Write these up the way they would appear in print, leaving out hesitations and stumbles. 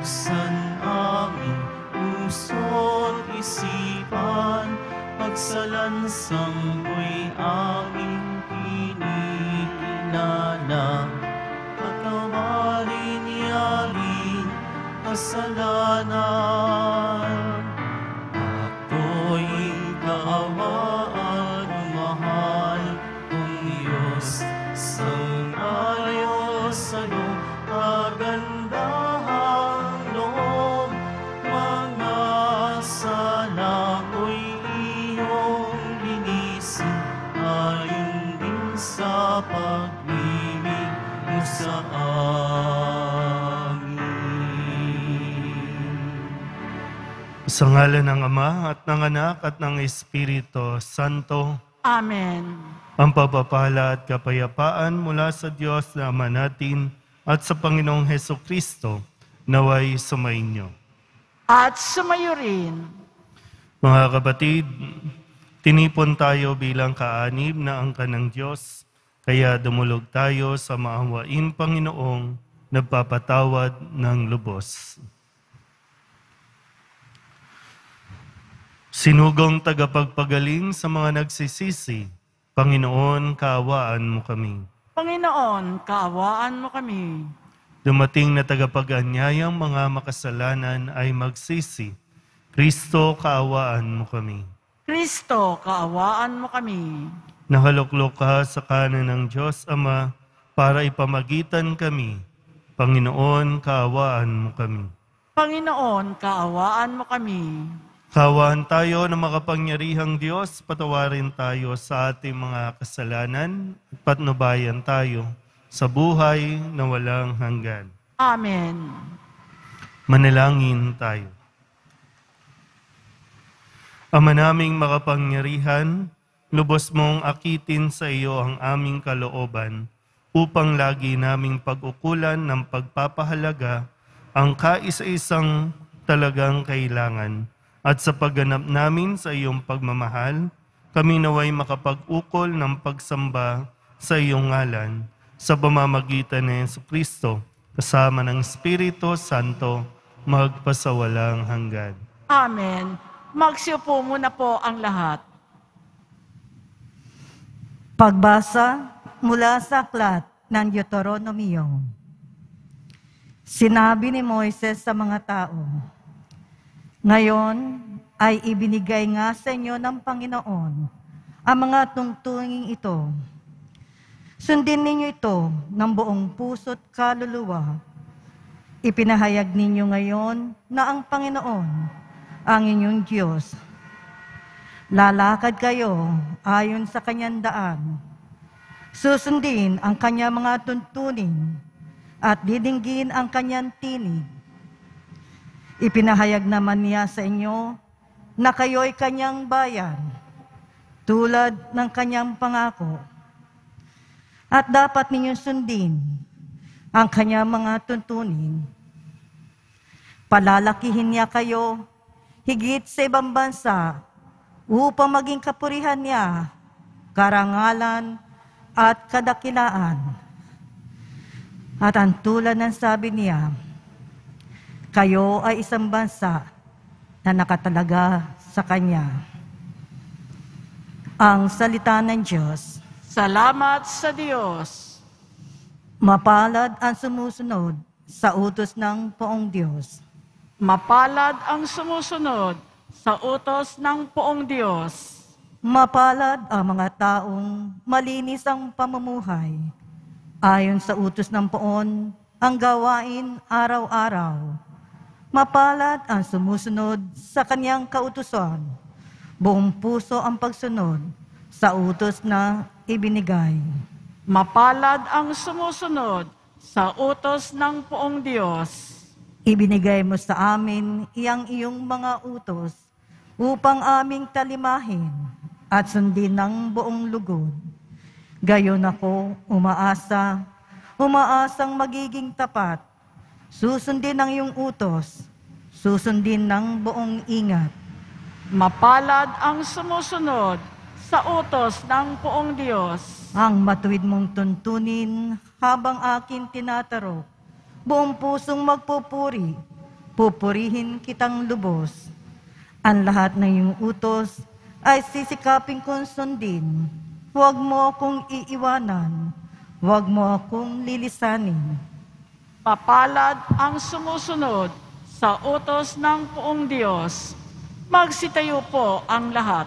buksan aming puso't isipan, pagsalansang ko'y aming kinikilala. Patawarin yaring kasalanan, ako'y kaawaan, mahal kong Diyos, sangayo sa'yo, kagandahang loob, mga sala ko'y iyong linisin, ayon din sa pag-ibig mo sa amin. Sa ngalan ng Ama at ng Anak at ng Espiritu Santo. Amen. Ang pagpapala at kapayapaan mula sa Diyos na Ama natin at sa Panginoong Hesukristo naway sumainyo. At sumayo rin. Mga kapatid, tinipon tayo bilang kaanib na angkan ng Diyos, kaya dumulog tayo sa maawain Panginoong nagpapatawad ng lubos. Sinugong tagapagpagaling sa mga nagsisisi, Panginoon, kaawaan mo kami. Panginoon, kaawaan mo kami. Dumating na tagapag-anyayang mga makasalanan ay magsisi. Kristo, kaawaan mo kami. Kristo, kaawaan mo kami. Nahaluklok ka sa kanan ng Diyos Ama para ipamagitan kami. Panginoon, kaawaan mo kami. Panginoon, kaawaan mo kami. Kaawaan tayo ng makapangyarihang Diyos, patawarin tayo sa ating mga kasalanan at patnubayan tayo sa buhay na walang hanggan. Amen. Manalangin tayo. Ama naming makapangyarihan, lubos mong akitin sa iyo ang aming kalooban upang lagi naming pag-ukulan ng pagpapahalaga ang kaisa-isang talagang kailangan. At sa pagganap namin sa iyong pagmamahal, kami naway makapag-ukol ng pagsamba sa iyong ngalan sa pamamagitan ni Jesucristo, kasama ng Espiritu Santo, magpasawalang hanggan. Amen. Magsiupo muna po ang lahat. Pagbasa mula sa aklat ng Deuteronomio. Sinabi ni Moises sa mga tao, ngayon ay ibinigay nga sa inyo ng Panginoon ang mga tungtunging ito. Sundin ninyo ito ng buong puso't kaluluwa. Ipinahayag ninyo ngayon na ang Panginoon ang inyong Diyos. Lalakad kayo ayon sa kanyang daan. Susundin ang kanyang mga tuntunin at didinggin ang kanyang tinig. Ipinahayag naman niya sa inyo na kayo'y kanyang bayan, tulad ng kanyang pangako. At dapat ninyong sundin ang kanyang mga tuntunin. Palalakihin niya kayo higit sa ibang bansa upang maging kapurihan niya, karangalan at kadakilaan. At ang tulad ng sabi niya, kayo ay isang bansa na nakatalaga sa Kanya. Ang salita ng Diyos. Salamat sa Diyos. Mapalad ang sumusunod sa utos ng Poong Diyos. Mapalad ang sumusunod sa utos ng Poong Diyos. Mapalad ang mga taong malinis ang pamumuhay. Ayon sa utos ng Poon, ang gawain araw-araw. Mapalad ang sumusunod sa kanyang kautusan. Buong puso ang pagsunod sa utos na ibinigay. Mapalad ang sumusunod sa utos ng Poong Diyos. Ibinigay mo sa amin iyong mga utos upang aming talimahin at sundin ng buong lugod. Gayon ako umaasang magiging tapat. Susundin ang iyong utos, susundin ng buong ingat. Mapalad ang sumusunod sa utos ng Poong Diyos. Ang matuwid mong tuntunin habang akin tinatarok, buong pusong magpupuri pupurihin kitang lubos. Ang lahat ng iyong utos ay sisikaping kong sundin. Huwag mo akong iiwanan, huwag mo akong lilisanin. Mapalad ang sumusunod sa utos ng poong Diyos. Magsitayo po ang lahat.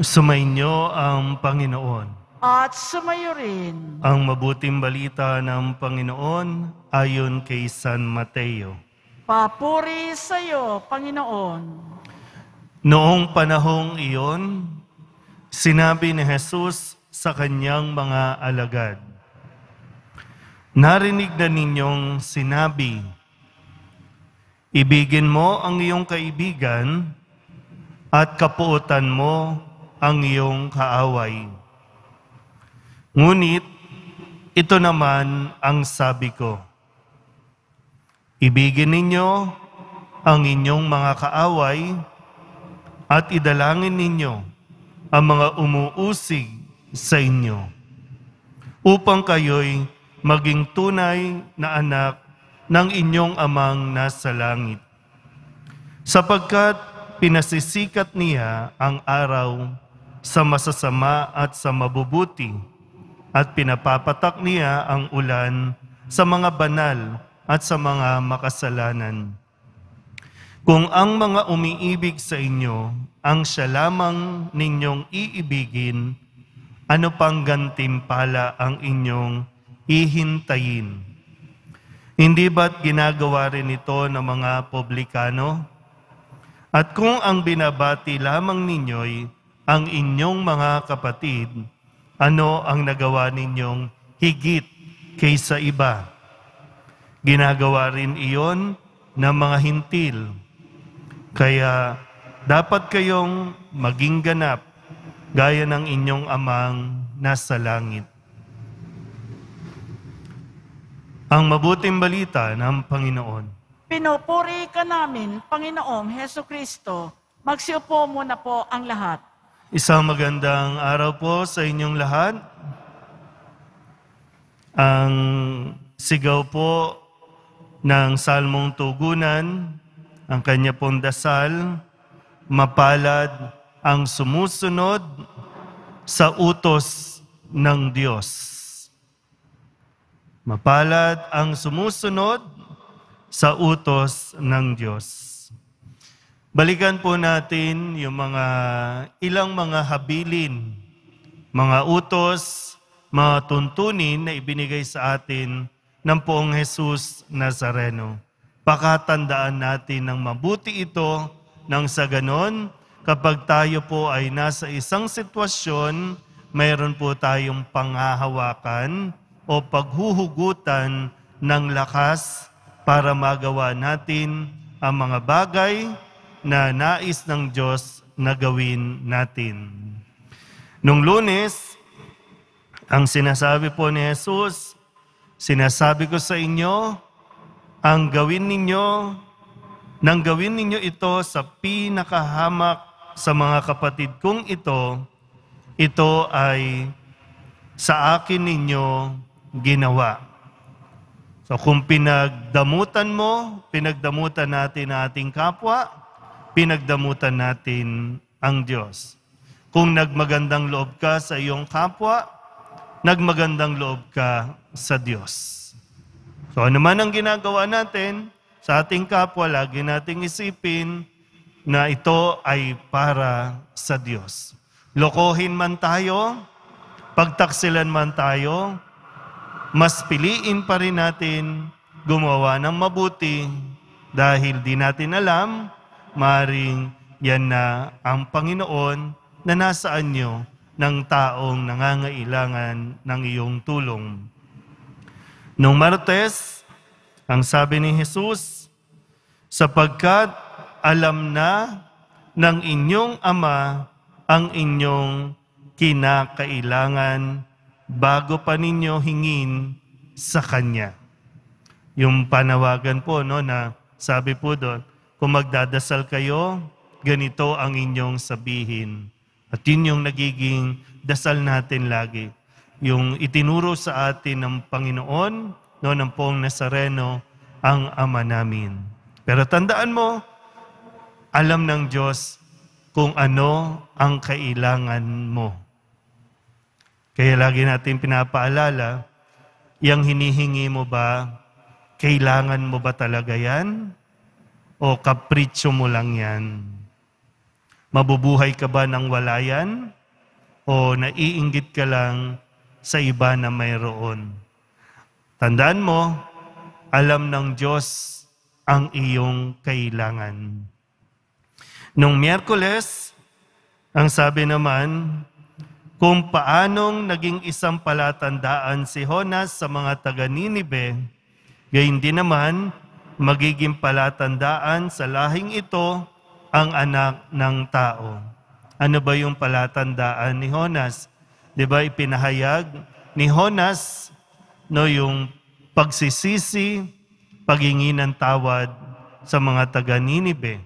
Sumainyo ang Panginoon. At sumayo rin. Ang mabuting balita ng Panginoon ayon kay San Mateo. Papuri sa iyo, Panginoon. Noong panahong iyon, sinabi ni Jesus sa kanyang mga alagad, "Narinig na ninyong sinabi, ibigin mo ang iyong kaibigan at kapuotan mo ang iyong kaaway. Ngunit ito naman ang sabi ko, ibigin ninyo ang inyong mga kaaway at idalangin ninyo ang mga umuusig sa inyo, upang kayo'y maging tunay na anak ng inyong amang nasa langit. Sapagkat pinasisikat niya ang araw sa masasama at sa mabubuti, at pinapapatak niya ang ulan sa mga banal at sa mga makasalanan. Kung ang mga umiibig sa inyo ang siya lamang ninyong iibigin, ano pang gantimpala ang inyong ihintayin? Hindi ba't ginagawa rin ito ng mga publikano? At kung ang binabati lamang ninyo'y ang inyong mga kapatid, ano ang nagawa ninyong higit kaysa iba? Ginagawa rin iyon ng mga hintil. Kaya dapat kayong maging ganap gaya ng inyong amang nasa langit." Ang mabuting balita ng Panginoon. Pinupuri ka namin, Panginoong Heso Kristo. Magsiupo muna po ang lahat. Isang magandang araw po sa inyong lahat. Ang sigaw po ng Salmong Tugunan, ang kanya pong dasal, mapalad ang sumusunod sa utos ng Diyos. Mapalad ang sumusunod sa utos ng Diyos. Balikan po natin yung ilang mga habilin, mga utos, mga tuntunin na ibinigay sa atin ng poong Jesus Nazareno. Pakatandaan natin ng mabuti ito nang sa ganon, kapag tayo po ay nasa isang sitwasyon, mayroon po tayong panghahawakan o paghuhugutan ng lakas para magawa natin ang mga bagay na nais ng Diyos na gawin natin. Nung Lunes, ang sinasabi po ni Jesus, sinasabi ko sa inyo, ang gawin ninyo ito sa pinakahamak sa mga kapatid kong ito ay sa akin ninyo ginawa. So kung pinagdamutan natin ang ating kapwa, pinagdamutan natin ang Diyos. Kung nagmagandang loob ka sa iyong kapwa, nagmagandang loob ka sa Diyos. So ano man ang ginagawa natin sa ating kapwa, lagi nating isipin na ito ay para sa Diyos. Lokohin man tayo, pagtaksilan man tayo, mas piliin pa rin natin gumawa ng mabuti dahil di natin alam, maring yan na ang Panginoon na nasa anyo ng taong nangangailangan ng iyong tulong. Nung Martes, ang sabi ni Jesus, sapagkat alam na ng inyong Ama ang inyong kinakailangan bago pa ninyo hingin sa Kanya. Yung panawagan po, no, na sabi po doon, kung magdadasal kayo, ganito ang inyong sabihin. At yun yung nagiging dasal natin lagi. Yung itinuro sa atin ng Panginoon, no, ng Poong Nazareno, ang Ama namin. Pero tandaan mo, alam ng Diyos kung ano ang kailangan mo. Kaya lagi natin pinapaalala, yung hinihingi mo ba, kailangan mo ba talaga yan? O kapritsyo mo lang yan? Mabubuhay ka ba ng wala yan? O naiinggit ka lang sa iba na mayroon? Tandaan mo, alam ng Diyos ang iyong kailangan. Nung Miyerkules, ang sabi naman, kung paanong naging isang palatandaan si Jonas sa mga taga-Ninibe, gayon din naman magiging palatandaan sa lahing ito ang anak ng tao. Ano ba yung palatandaan ni Jonas? 'Di ba ipinahayag ni Jonas, no, yung pagsisisi, paghingi ng tawad sa mga taga-Ninibe.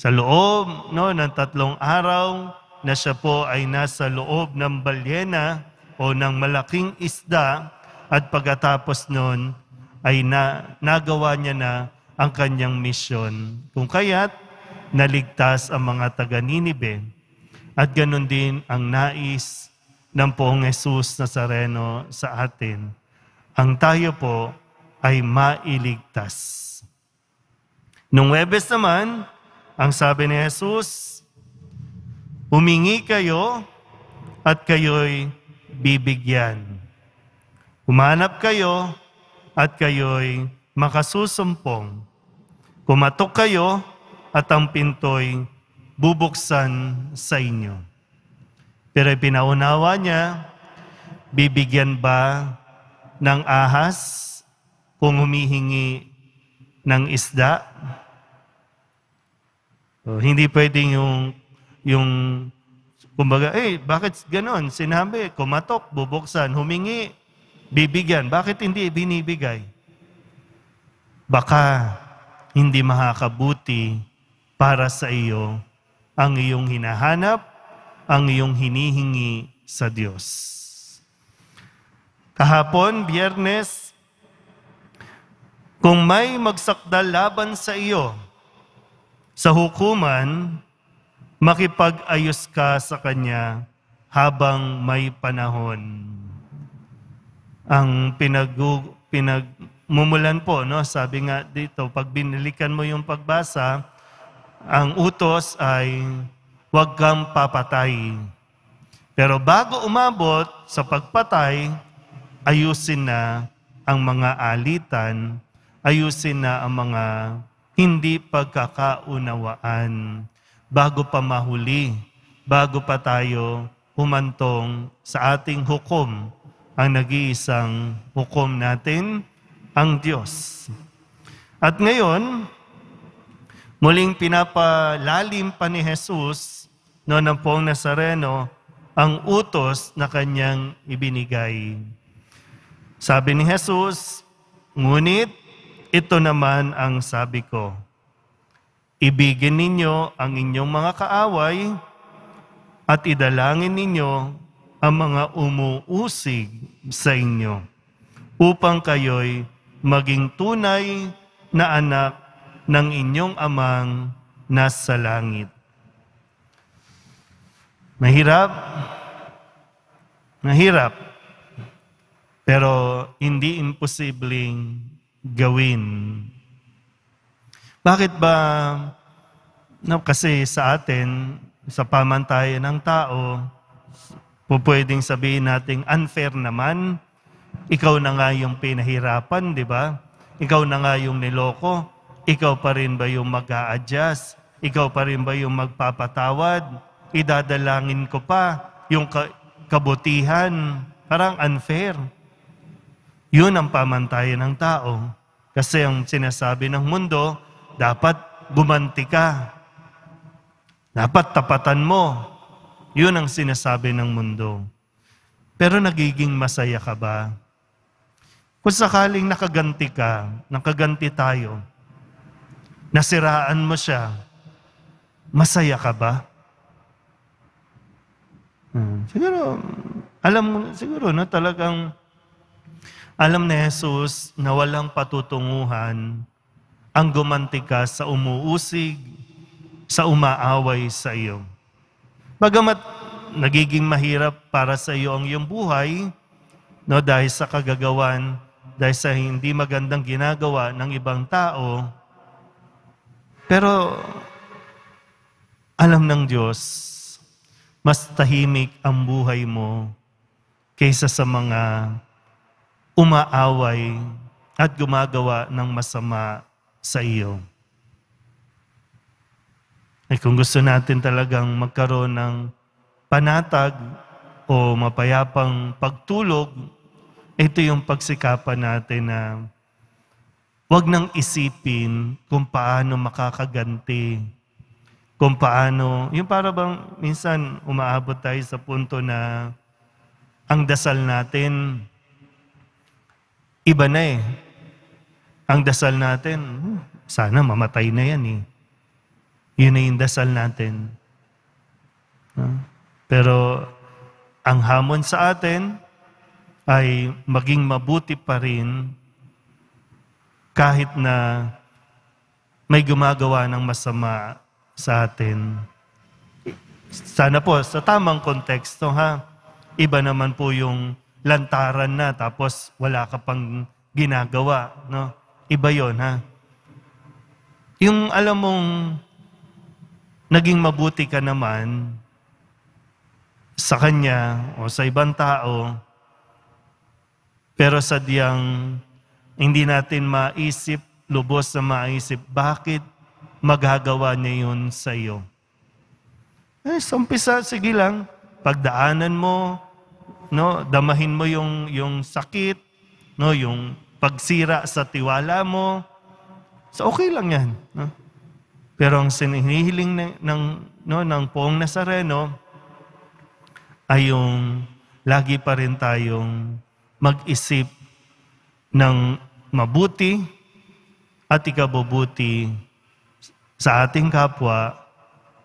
Sa loob, no, ng 3 araw na siya po ay nasa loob ng balyena o ng malaking isda at pagkatapos nun ay nagawa niya na ang kanyang misyon. Kung kaya't naligtas ang mga taga-Ninibe. At ganun din ang nais ng Poong Jesus Nazareno sa atin. Ang tayo po ay mailigtas. Nung Huwebes naman, ang sabi ni Jesus, humingi kayo at kayo'y bibigyan. Humanap kayo at kayo'y makasusumpong. Kumatok kayo at ang pinto'y bubuksan sa inyo. Pero pinaunawa niya, bibigyan ba ng ahas kung humihingi ng isda? So, hindi pwedeng yung kumbaga, bakit ganon? Sinabi, kumatok, bubuksan, humingi, bibigyan. Bakit hindi binibigay? Baka hindi makakabuti para sa iyo ang iyong hinahanap, ang iyong hinihingi sa Diyos. Kahapon, Biyernes, kung may magsakdal laban sa iyo sa hukuman, makipag-ayos ka sa kanya habang may panahon. Ang pinagmumulan po, no? Sabi nga dito, pag binilikan mo yung pagbasa, ang utos ay huwag kang papatay. Pero bago umabot sa pagpatay, ayusin na ang mga alitan, ayusin na ang mga hindi pagkakaunawaan bago pa mahuli, bago pa tayo humantong sa ating hukom, ang nag-iisang hukom natin, ang Diyos. At ngayon, muling pinapalalim pa ni Jesus, no, ng Poong Nazareno, ang utos na kanyang ibinigay. Sabi ni Jesus, ngunit ito naman ang sabi ko, ibigin ninyo ang inyong mga kaaway at idalangin ninyo ang mga umuusig sa inyo upang kayo'y maging tunay na anak ng inyong amang nasa langit. Mahirap. Mahirap. Pero hindi imposibleng gawin. Bakit ba? No, kasi sa atin, sa pamantayan ng tao, pwedeng sabihin nating unfair naman. Ikaw na nga yung pinahirapan, di ba? Ikaw na nga yung niloko. Ikaw pa rin ba yung mag-a-adjust? Ikaw pa rin ba yung magpapatawad? Idadalangin ko pa yung kabutihan. Parang unfair. Yun ang pamantayan ng tao. Kasi ang sinasabi ng mundo, dapat gumanti ka. Dapat tapatan mo. Yun ang sinasabi ng mundo. Pero nagiging masaya ka ba? Kung sakaling nakaganti ka, nakaganti tayo, nasiraan mo siya, masaya ka ba? Siguro, siguro na talagang alam ni Jesus na walang patutunguhan ang gumanti ka sa umuusig, sa umaaway sa iyo. Bagamat nagiging mahirap para sa iyo ang iyong buhay, no, dahil sa kagagawan, dahil sa hindi magandang ginagawa ng ibang tao, pero alam ng Diyos, mas tahimik ang buhay mo kaysa sa mga umaaway at gumagawa ng masama sa iyo. Kung gusto natin talagang magkaroon ng panatag o mapayapang pagtulog, ito yung pagsikapan natin na huwag nang isipin kung paano makakaganti, kung paano, yung para bang minsan umaabot tayo sa punto na ang dasal natin, iba na eh. Ang dasal natin, sana mamatay na yan eh. Yun na yung dasal natin. Pero ang hamon sa atin ay maging mabuti pa rin kahit na may gumagawa ng masama sa atin. Sana po, sa tamang konteksto ha, iba naman po yung lantaran na tapos wala ka pang ginagawa. No? Iba yon ha. Yung alam mong naging mabuti ka naman sa kanya o sa ibang tao, pero sadyang hindi natin maisip, lubos na maisip, bakit magagawa niya yun sa iyo? Sa umpisa, sige lang, pagdaanan mo, no, damahin mo yung sakit, no, yung pagsira sa tiwala mo, so okay lang yan. No? Pero ang hinihiling ng Poong Nazareno ay yung lagi pa rin tayong mag-isip ng mabuti at ikabubuti sa ating kapwa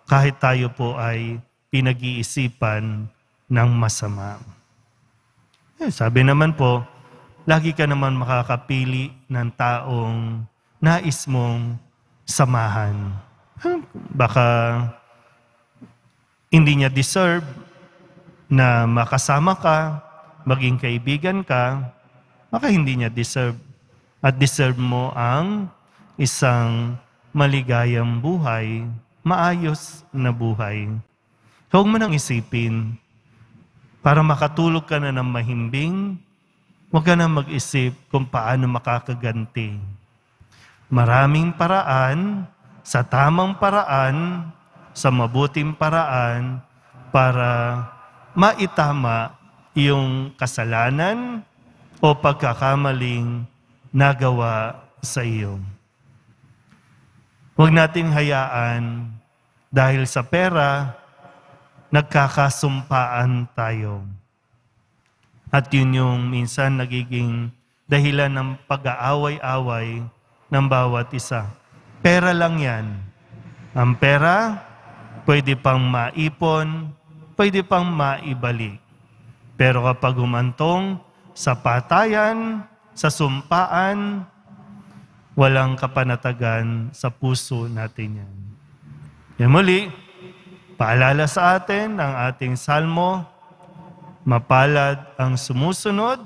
kahit tayo po ay pinag-iisipan ng masama. Sabi naman po, lagi ka naman makakapili ng taong nais mong samahan. Baka hindi niya deserve na makasama ka, maging kaibigan ka, baka hindi niya deserve. At deserve mo ang isang maligayang buhay, maayos na buhay. Huwag mo nang isipin, para makatulog ka na ng mahimbing, huwag ka na mag-isip kung paano makakaganti. Maraming paraan, sa tamang paraan, sa mabuting paraan, para maitama yung kasalanan o pagkakamaling nagawa sa iyo. Huwag nating hayaan dahil sa pera, nagkakasumpaan tayo. At yun yung minsan nagiging dahilan ng pag-aaway-away ng bawat isa. Pera lang yan. Ang pera, pwede pang maipon, pwede pang maibalik. Pero kapag humantong sa patayan, sa sumpaan, walang kapanatagan sa puso natin yan. Yan muli, paalala sa atin ang ating salmo, mapalad ang sumusunod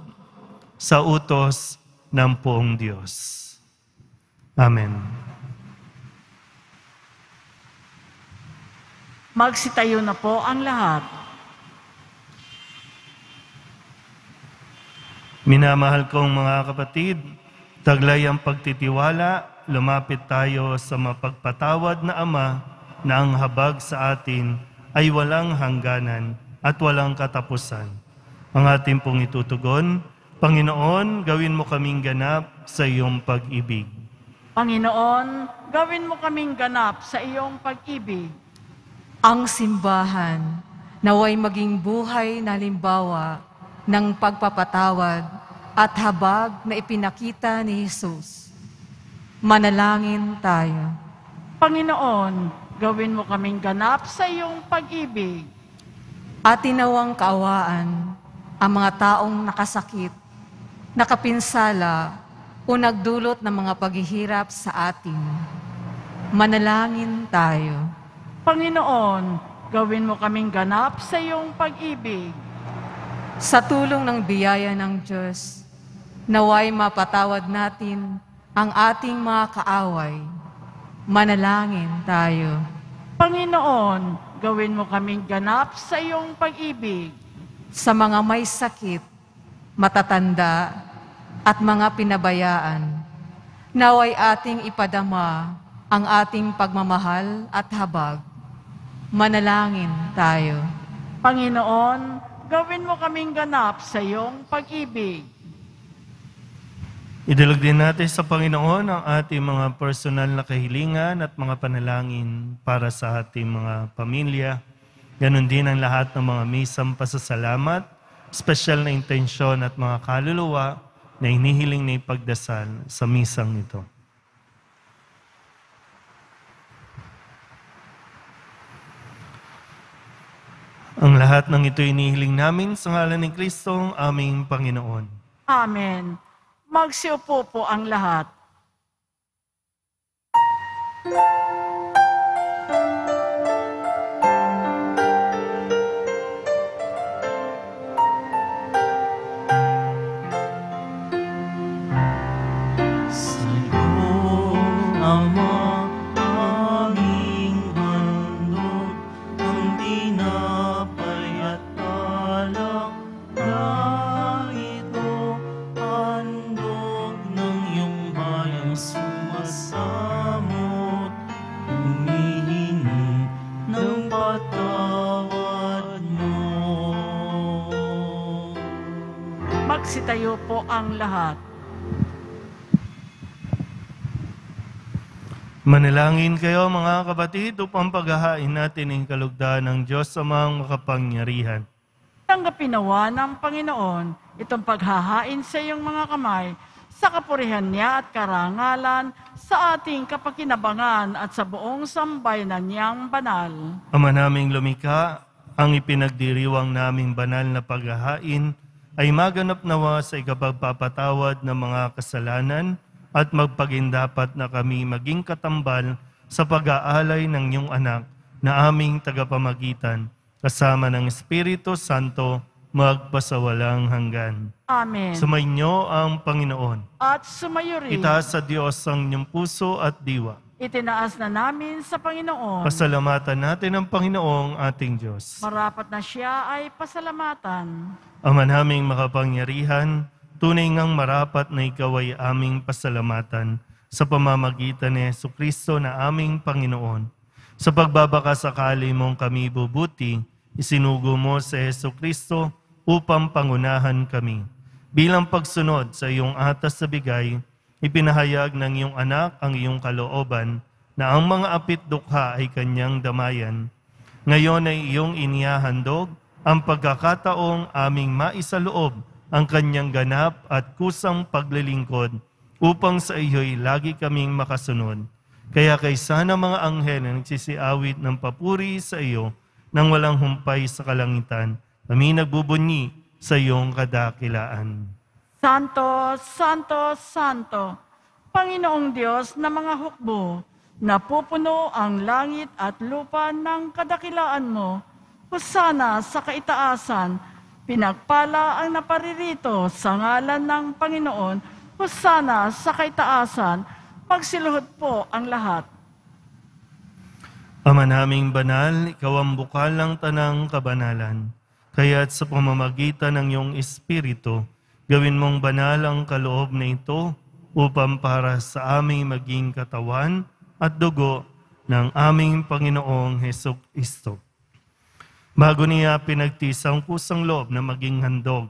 sa utos ng poong Diyos. Amen. Magsitayo na po ang lahat. Minamahal kong mga kapatid, taglay ang pagtitiwala, lumapit tayo sa mapagpatawad na Ama na ang habag sa atin ay walang hangganan at walang katapusan. Ang ating pong itutugon, Panginoon, gawin mo kaming ganap sa iyong pag-ibig. Panginoon, gawin mo kaming ganap sa iyong pag-ibig. Ang simbahan naway maging buhay na halimbawa ng pagpapatawad at habag na ipinakita ni Jesus. Manalangin tayo. Panginoon, gawin mo kaming ganap sa iyong pag-ibig. At tinawang kaawaan ang mga taong nakasakit, nakapinsala o nagdulot ng mga paghihirap sa atin. Manalangin tayo. Panginoon, gawin mo kaming ganap sa iyong pag-ibig. Sa tulong ng biyaya ng Diyos, naway mapatawad natin ang ating mga kaaway. Manalangin tayo. Panginoon, gawin mo kaming ganap sa iyong pag-ibig. Sa mga may sakit, matatanda, at mga pinabayaan, naway ating ipadama ang ating pagmamahal at habag. Manalangin tayo. Panginoon, gawin mo kaming ganap sa iyong pag-ibig. Idalog din natin sa Panginoon ang ating mga personal na kahilingan at mga panalangin para sa ating mga pamilya. Ganon din ang lahat ng mga misang pasasalamat, espesyal na intensyon at mga kaluluwa na hinihiling na ipagdasal sa misang ito. Ang lahat ng ito inihiling namin sa ngalan ni Kristo, ang aming Panginoon. Amen. Magsiupo po ang lahat. Magsitayo po ang lahat. Manalangin kayo mga kapatid upang paghahain natin ang kalugdan ng Diyos sa mga makapangyarihan. Tanggapin nawa ng Panginoon itong paghahain sa iyong mga kamay sa kapurihan niya at karangalan sa ating kapakinabangan at sa buong sambayanan niyang banal. Ama naming lumikha, ang ipinagdiriwang naming banal na paghahain ay maganap nawa sa ikapagpapatawad ng mga kasalanan at magpagindapat na kami maging katambal sa pag-aalay ng iyong anak na aming tagapamagitan kasama ng Espiritu Santo magpasawalang hanggan. Amen. Sumainyo ang Panginoon. At sumayo rin. Itaas sa Diyos ang inyong puso at diwa. Itinaas na namin sa Panginoon. Pasalamatan natin ang Panginoong ating Diyos. Marapat na siya ay pasalamatan. Ama naming makapangyarihan, tunay ngang marapat na ikaw ay aming pasalamatan sa pamamagitan ni Jesucristo na aming Panginoon. Sa pagbabakasakali mong kami bubuti, isinugo mo sa Jesucristo upang pangunahan kami. Bilang pagsunod sa iyong atas sa bigay, ipinahayag ng iyong anak ang iyong kalooban na ang mga apit dukha ay kanyang damayan. Ngayon ay iyong inihahandog ang pagkakataong aming maisaloob ang kanyang ganap at kusang paglilingkod upang sa iyo'y lagi kaming makasunod. Kaya kaysa ng mga anghel na nagsisiawit ng papuri sa iyo nang walang humpay sa kalangitan, kami nagbubunyi sa iyong kadakilaan. Santo, Santo, Santo, Panginoong Diyos na mga hukbo, napupuno ang langit at lupa ng kadakilaan mo. Hosana sa kaitaasan, pinagpala ang naparirito sa ngalan ng Panginoon. Hosana sa kaitaasan, magsiluhod po ang lahat. Ama naming banal, ikaw ang bukal ng tanang kabanalan. Kaya't sa pamamagitan ng iyong Espiritu, gawin mong banal ang kaloob na ito upang para sa aming maging katawan at dugo ng aming Panginoong Hesukristo. Bago niya pinagtiis ang kusang loob na maging handog,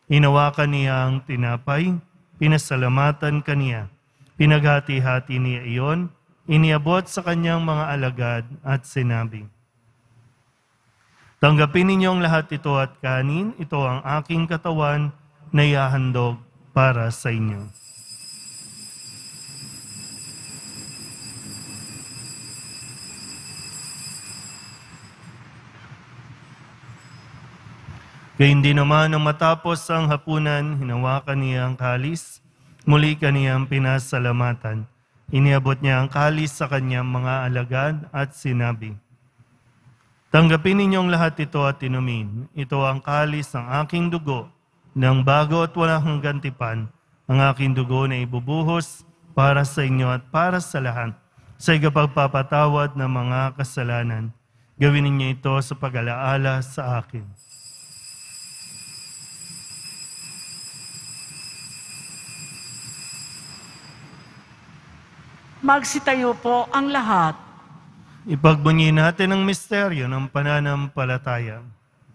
hinawakan niya ang tinapay, pinasalamatan kaniya, pinaghati-hati niya iyon, iniabot sa kanyang mga alagad at sinabi, "Tanggapin ninyong lahat ito at kanin, ito ang aking katawan na ihahandog para sa inyo." Gayun din naman nang matapos ang hapunan, hinawakan niya ang kalis, muli kaniyang pinasalamatan. Iniabot niya ang kalis sa kanyang mga alagad at sinabi, "Tanggapin ninyong lahat ito at inumin. Ito ang kalis ng aking dugo, ng bago at walang hanggang tipan, ang aking dugo na ibubuhos para sa inyo at para sa lahat, sa ikapagpapatawad ng mga kasalanan. Gawin ninyo ito sa pag-alaala sa akin." Magsitayo po ang lahat. Ipagbunyi natin ang misteryo ng pananampalataya.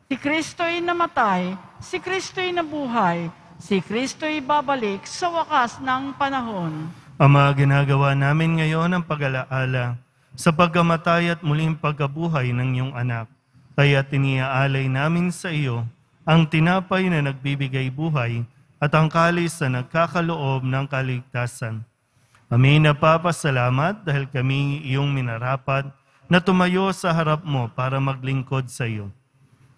Si Kristo'y namatay, si Kristo'y nabuhay, si Kristo'y babalik sa wakas ng panahon. Ama, ginagawa namin ngayon ang pag-alaala sa pagkamatay at muling pagkabuhay ng iyong anak. Kaya tiniaalay namin sa iyo ang tinapay na nagbibigay buhay at ang kalis na nagkakaloob ng kaligtasan. Kami napapasalamat dahil kami iyong minarapat na tumayo sa harap mo para maglingkod sa iyo.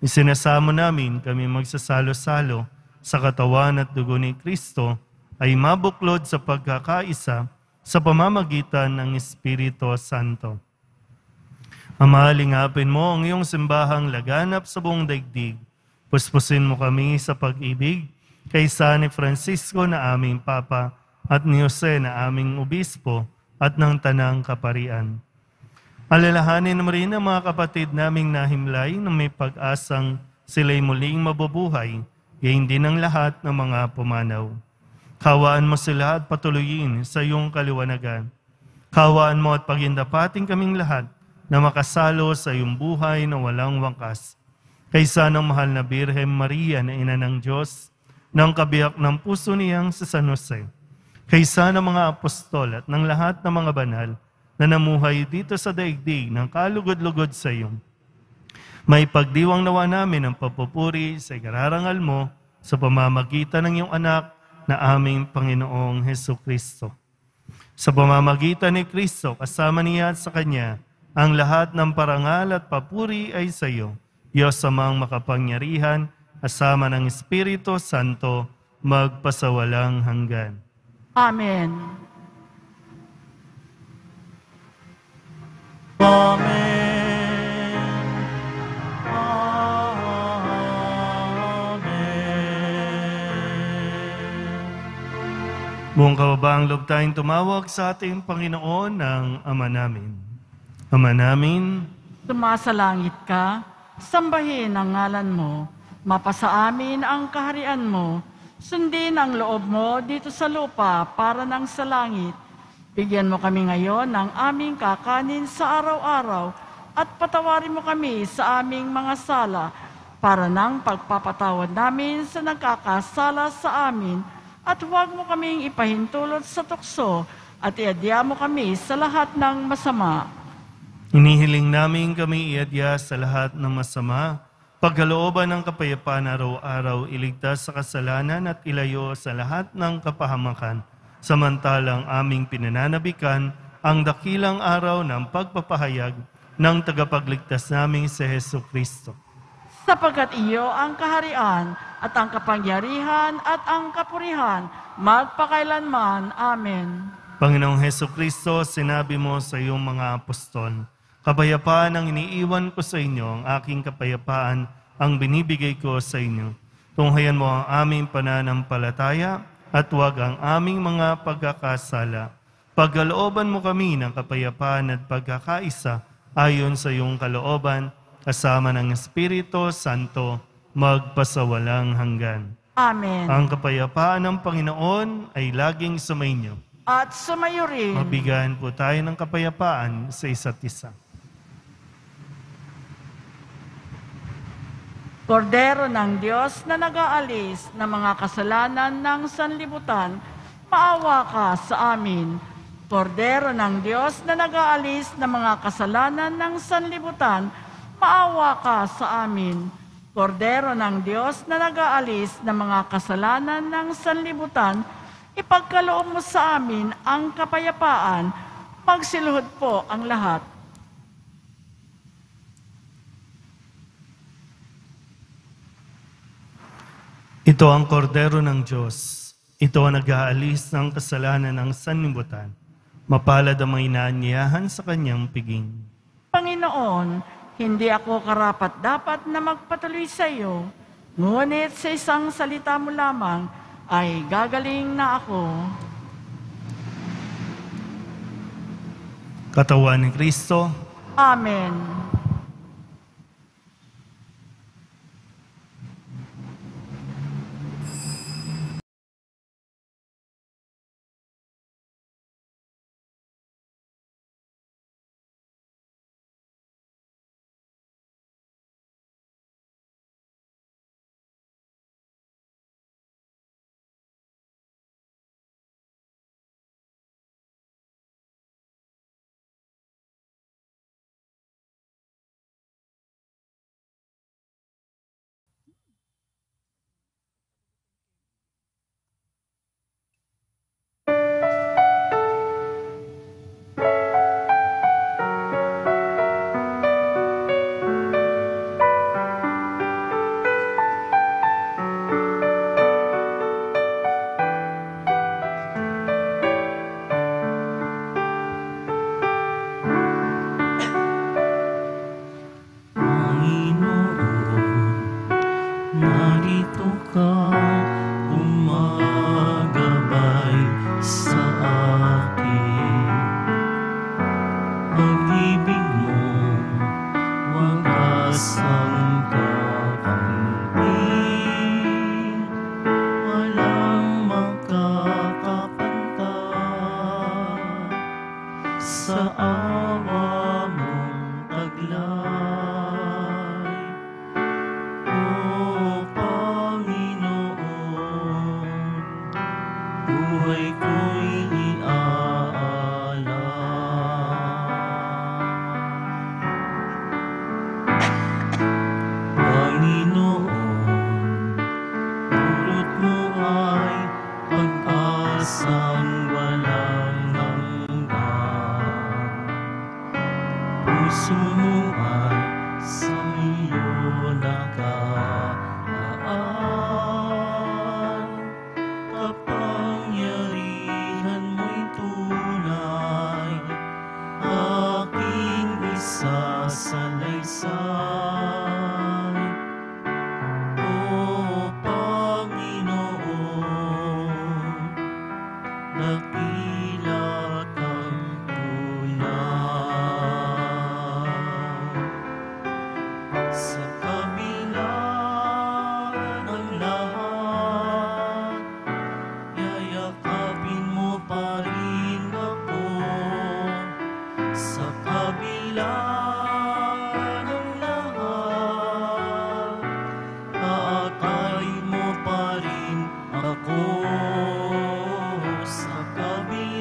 Isinasamo namin kami magsasalo-salo sa katawan at dugo ni Kristo ay mabuklod sa pagkakaisa sa pamamagitan ng Espiritu Santo. Ama, lingapin mo ang iyong simbahang laganap sa buong daigdig. Puspusin mo kami sa pag-ibig kay San Francisco na aming Papa at ni Jose na aming obispo at ng tanang kaparian. Alalahanin mo rin ang mga kapatid naming nahimlay na may pag-asang sila'y muling mabubuhay, gayon din ang lahat ng mga pumanaw. Kawaan mo sila at patuloyin sa iyong kaliwanagan. Kawaan mo at pagindapating kaming lahat na makasalo sa iyong buhay na walang wakas. Kaysa ng mahal na Birhen Maria na ina ng Diyos, ng kabiyak ng puso niyang si San Jose, kaysa ng mga apostol at ng lahat ng mga banal na namuhay dito sa daigdig ng kalugod-lugod sa iyo. May pagdiwang nawa namin ang papupuri sa ikararangal mo sa pamamagitan ng iyong anak na aming Panginoong Hesukristo. Sa pamamagitan ni Kristo, kasama niya at sa Kanya, ang lahat ng parangal at papuri ay sa iyo, Diyos amang makapangyarihan, kasama ng Espiritu Santo, magpasawalang hanggan. Amen. Amen. Buong kababaang loob tayong tumawag sa ating Panginoon ng Ama namin. Ama namin, Sumasalangit ka, sambahin ang ngalan mo, mapasa amin ang kaharian mo, sundin ang loob mo dito sa lupa para nang sa langit. Bigyan mo kami ngayon ng aming kakanin sa araw-araw at patawarin mo kami sa aming mga sala para nang pagpapatawad namin sa nagkakasala sa amin at huwag mo kaming ipahintulot sa tukso at iadya mo kami sa lahat ng masama. inihiling namin kami iadya sa lahat ng masama, pagkalooban ng kapayapaan araw-araw, iligtas sa kasalanan at ilayo sa lahat ng kapahamakan, samantalang aming pinananabikan ang dakilang araw ng pagpapahayag ng tagapagligtas naming si Jesucristo. sapagkat iyo ang kaharian at ang kapangyarihan at ang kapurihan magpakailanman. Amen. Panginoong Heso Kristo, sinabi mo sa iyong mga apostol, kapayapaan ang iniiwan ko sa inyo, ang aking kapayapaan ang binibigay ko sa inyo. Tunghayan mo ang aming pananampalataya at huwag ang aming mga pagkakasala. Pagkalooban mo kami ng kapayapaan at pagkakaisa ayon sa iyong kalooban, kasama ng Espiritu Santo, magpasawalang hanggan. Amen. Ang kapayapaan ng Panginoon ay laging sumainyo. At sumayo rin. Mabigayan po tayo ng kapayapaan sa isa't isa. Kordero ng Diyos na nag-aalis ng mga kasalanan ng sanlibutan, maawa ka sa amin. Kordero ng Diyos na nag-aalis ng mga kasalanan ng sanlibutan, maawa ka sa amin. Kordero ng Diyos na nag-aalis ng mga kasalanan ng sanlibutan, ipagkaloob mo sa amin ang kapayapaan. Magsiluhod po ang lahat. Ito ang kordero ng Diyos. Ito ang nag-aalis ng kasalanan ng sanlibutan. Mapalad ang mga inaanyayahan sa kanyang piging. Panginoon, hindi ako karapat-dapat na magpatuloy sa iyo, ngunit sa isang salita mo lamang ay gagaling na ako. Katawan ni Kristo, Amen. Narito ka, umagabay sa akin. Pag-ibig mo, wagas ang kakamting. Walang makakapantay sa awa mong taglay. Buhay ko'y iaalay. Panginoon, pulot mo ay pag-asang walang hanggan. Puso mo ay sa iyo nakalaan. Kapangyarihan mo'y tunay, aking isasalaysay. O Panginoon, dakila kang tunay. Sa kabila ng lahat, yayakapin mo pa rin ako. Sa kabila ng lahat, aatayin mo pa rin ako. Sa kabila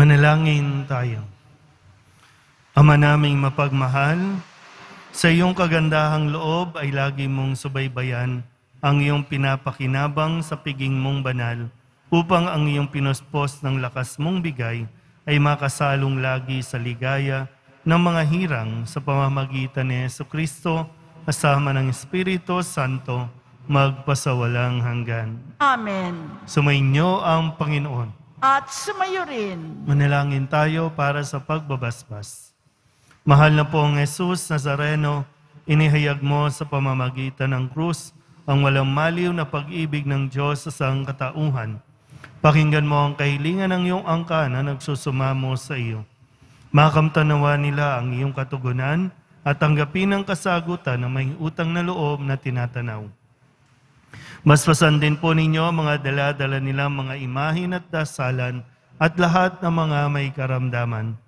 Manalangin tayo. Ama naming mapagmahal, sa iyong kagandahang loob ay lagi mong subaybayan ang iyong pinapakinabang sa piging mong banal upang ang iyong pinuspos ng lakas mong bigay ay makasalong lagi sa ligaya ng mga hirang sa pamamagitan ni Jesucristo kasama ng Espiritu Santo magpasawalang hanggan. Amen. Sumainyo ang Panginoon. At sumayo rin. Manalangin tayo para sa pagbabasbas. Mahal na pong Jesus Nazareno, inihayag mo sa pamamagitan ng krus ang walang maliw na pag-ibig ng Diyos sa sangkatauhan. Pakinggan mo ang kahilingan ng iyong angka na nagsusumamo sa iyo. Makamtanawa nila ang iyong katugunan at tanggapin ang kasagutan ng may utang na loob na tinatanaw. Basbasan din po ninyo mga dala-dala nilang mga imahin at dasalan at lahat ng mga may karamdaman.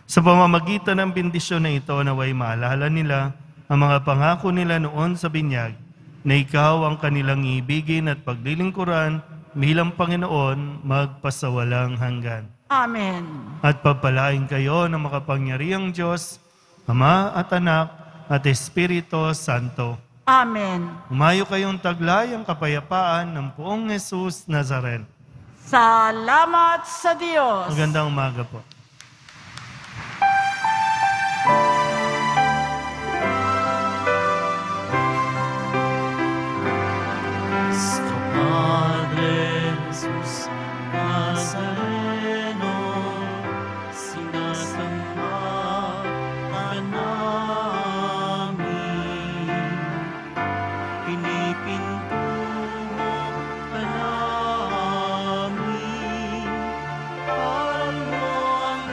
Sa pamamagitan ng bendisyon na ito, naway maalala nila ang mga pangako nila noon sa binyag na ikaw ang kanilang ibigin at paglilingkuran bilang Panginoon magpasawalang hanggan. Amen. At pagpalain kayo ng makapangyarihang Diyos, Ama at Anak at Espiritu Santo. Amen. Umayo kayong taglay ang kapayapaan ng poong Jesus Nazareno. Salamat sa Diyos. Magandang umaga po. Nuestro Padre Jesús Nazareno, sinasamba ka namin. Pinipinto mo ka namin. Parang mo ang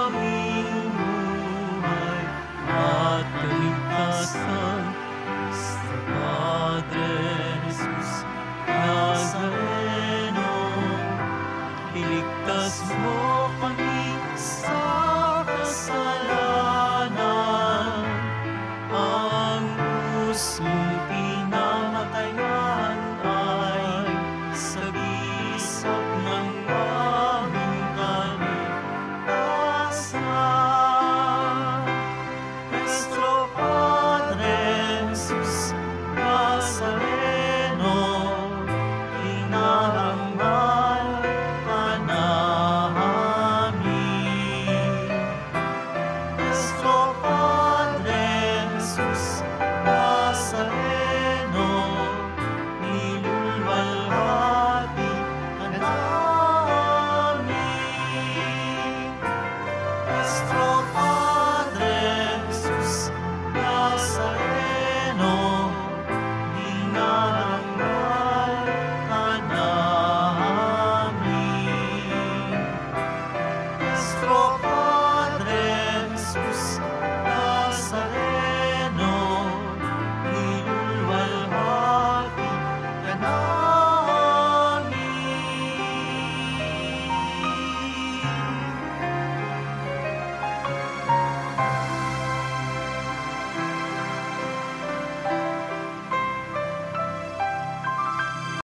aming buhay at kaligtasan. Nuestro Padre Jesus Nazareno, iligtas mo kami sa kasalanan. Ang pusong pinamatayan ay sagisap ng aming kaligtasan. Nuestro Padre Jesus Nazareno, inarangal ka namin. Nuestro Padre Jesus Nazareno, nilulwalhati ka namin. Nuestro